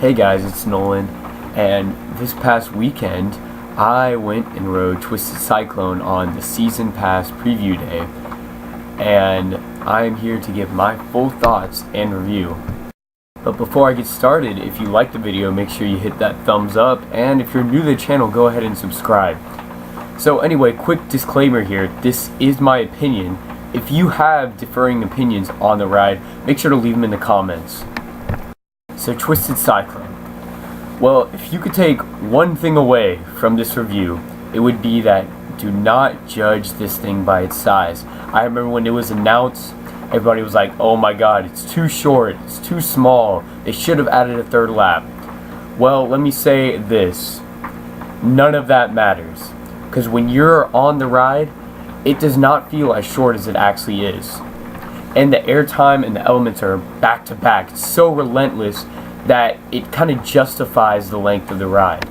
Hey guys, it's Nolan, and this past weekend I went and rode Twisted Cyclone on the Season Pass preview day, and I am here to give my full thoughts and review. But before I get started, if you like the video, make sure you hit that thumbs up, and if you're new to the channel, go ahead and subscribe. So anyway, quick disclaimer here, this is my opinion. If you have differing opinions on the ride, make sure to leave them in the comments. So Twisted Cyclone. Well, if you could take one thing away from this review, it would be that do not judge this thing by its size. I remember when it was announced, everybody was like, oh my god, it's too short, it's too small, they should have added a third lap. Well, let me say this, none of that matters. Because when you're on the ride, it does not feel as short as it actually is. And the airtime and the elements are back to back. It's so relentless that it kind of justifies the length of the ride.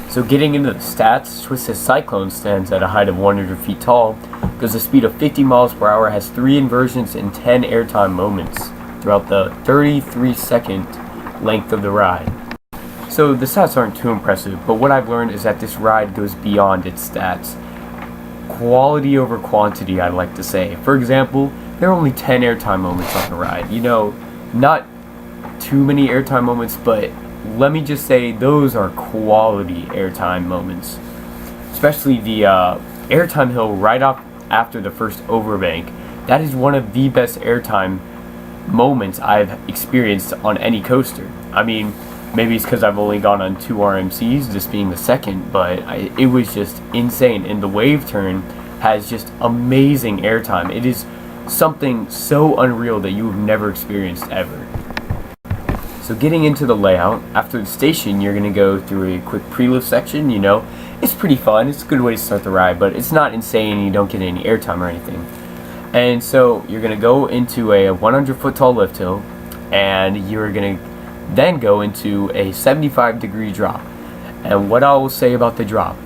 So getting into the stats, Twisted Cyclone stands at a height of 100 feet tall, goes a speed of 50 miles per hour, has 3 inversions and 10 airtime moments throughout the 33-second length of the ride. So the stats aren't too impressive, but what I've learned is that this ride goes beyond its stats. Quality over quantity, I like to say. For example, there are only 10 airtime moments on the ride. You know, not too many airtime moments, but let me just say those are quality airtime moments. Especially the airtime hill right off after the first overbank. That is one of the best airtime moments I've experienced on any coaster. I mean, maybe it's because I've only gone on 2 RMCs, this being the second, but it was just insane. And the wave turn has just amazing airtime. It is something so unreal that you have never experienced ever. So getting into the layout, after the station you're going to go through a quick pre-lift section. You know, it's pretty fun, it's a good way to start the ride, but it's not insane and you don't get any airtime or anything. And so you're going to go into a 100 foot tall lift hill, and you're going to then go into a 75-degree drop. And what I will say about the drop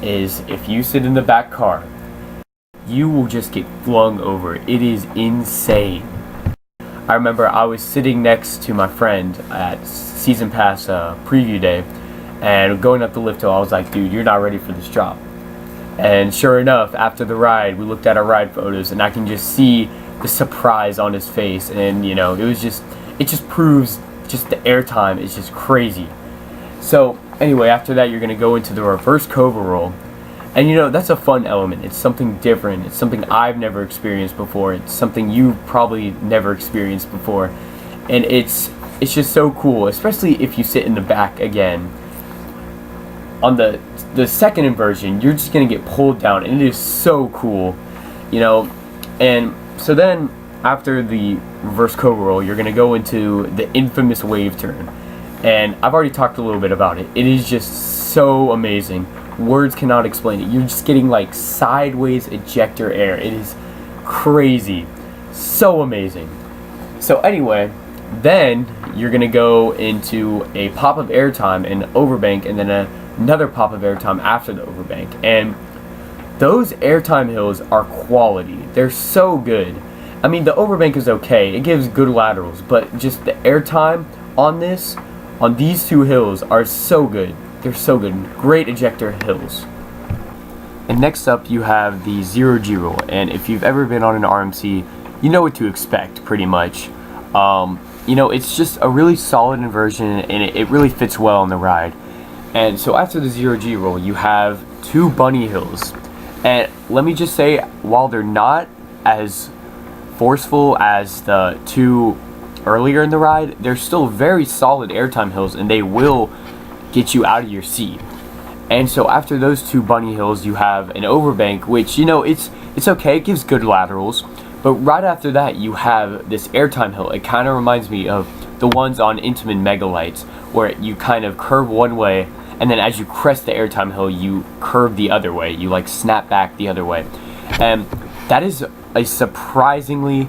is if you sit in the back car, you will just get flung over. It is insane. I remember I was sitting next to my friend at Season Pass preview day, and going up the lift hill, I was like, dude, you're not ready for this drop. And sure enough, after the ride, we looked at our ride photos, and I can just see the surprise on his face. And you know, it just proves just the airtime is just crazy. So anyway, after that you're going to go into the reverse cobra roll, and you know, that's a fun element. It's something different, it's something I've never experienced before, it's something you've probably never experienced before, and it's just so cool, especially if you sit in the back again. On the second inversion, you're just going to get pulled down, and it is so cool, you know. And so then after the reverse cobra roll, you're going to go into the infamous wave turn, and I've already talked a little bit about it. It is just so amazing. Words cannot explain it. You're just getting like sideways ejector air. It is crazy, so amazing. So anyway, then you're going to go into a pop of airtime and overbank, and then another pop of airtime after the overbank. And those airtime hills are quality. They're so good. I mean, the overbank is okay, it gives good laterals, but just the airtime on these 2 hills are so good. They're so good. Great ejector hills. And next up you have the 0G roll, and if you've ever been on an RMC, you know what to expect pretty much. You know, it's just a really solid inversion, and it really fits well in the ride. And so after the 0G roll, you have 2 bunny hills, and let me just say, while they're not as forceful as the 2 earlier in the ride, they're still very solid airtime hills, and they will get you out of your seat. And so after those 2 bunny hills, you have an overbank, which, you know, it's okay, it gives good laterals, but right after that you have this airtime hill. It kind of reminds me of the ones on Intamin Megalites, where you kind of curve one way, and then as you crest the airtime hill, you curve the other way, you like snap back the other way. And that is a surprisingly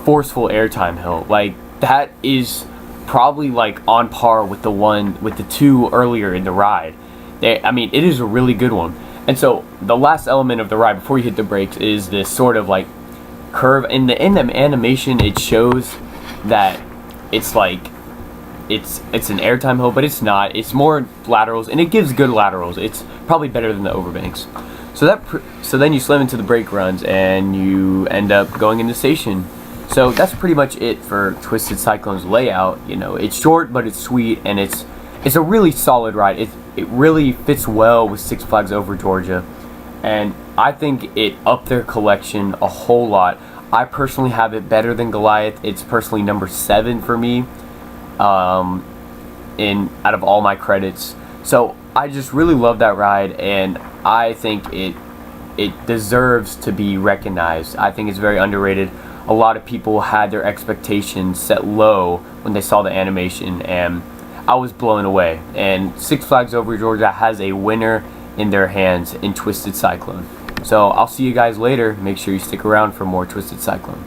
forceful airtime hill. Like, that is probably like on par with the 2 earlier in the ride. I mean, it is a really good one. And so the last element of the ride before you hit the brakes is this sort of like curve. In the animation, it shows that it's like it's an airtime hill, but it's not. It's more laterals, and it gives good laterals. It's probably better than the overbanks. So then you slam into the brake runs, and you end up going into station. So that's pretty much it for Twisted Cyclone's layout. You know, it's short, but it's sweet, and it's a really solid ride. It really fits well with Six Flags Over Georgia, and I think it upped their collection a whole lot. I personally have it better than Goliath. It's personally number 7 for me, in out of all my credits. So I just really love that ride, and I think it deserves to be recognized. I think it's very underrated. A lot of people had their expectations set low when they saw the animation, and I was blown away. And Six Flags Over Georgia has a winner in their hands in Twisted Cyclone. So I'll see you guys later. Make sure you stick around for more Twisted Cyclone.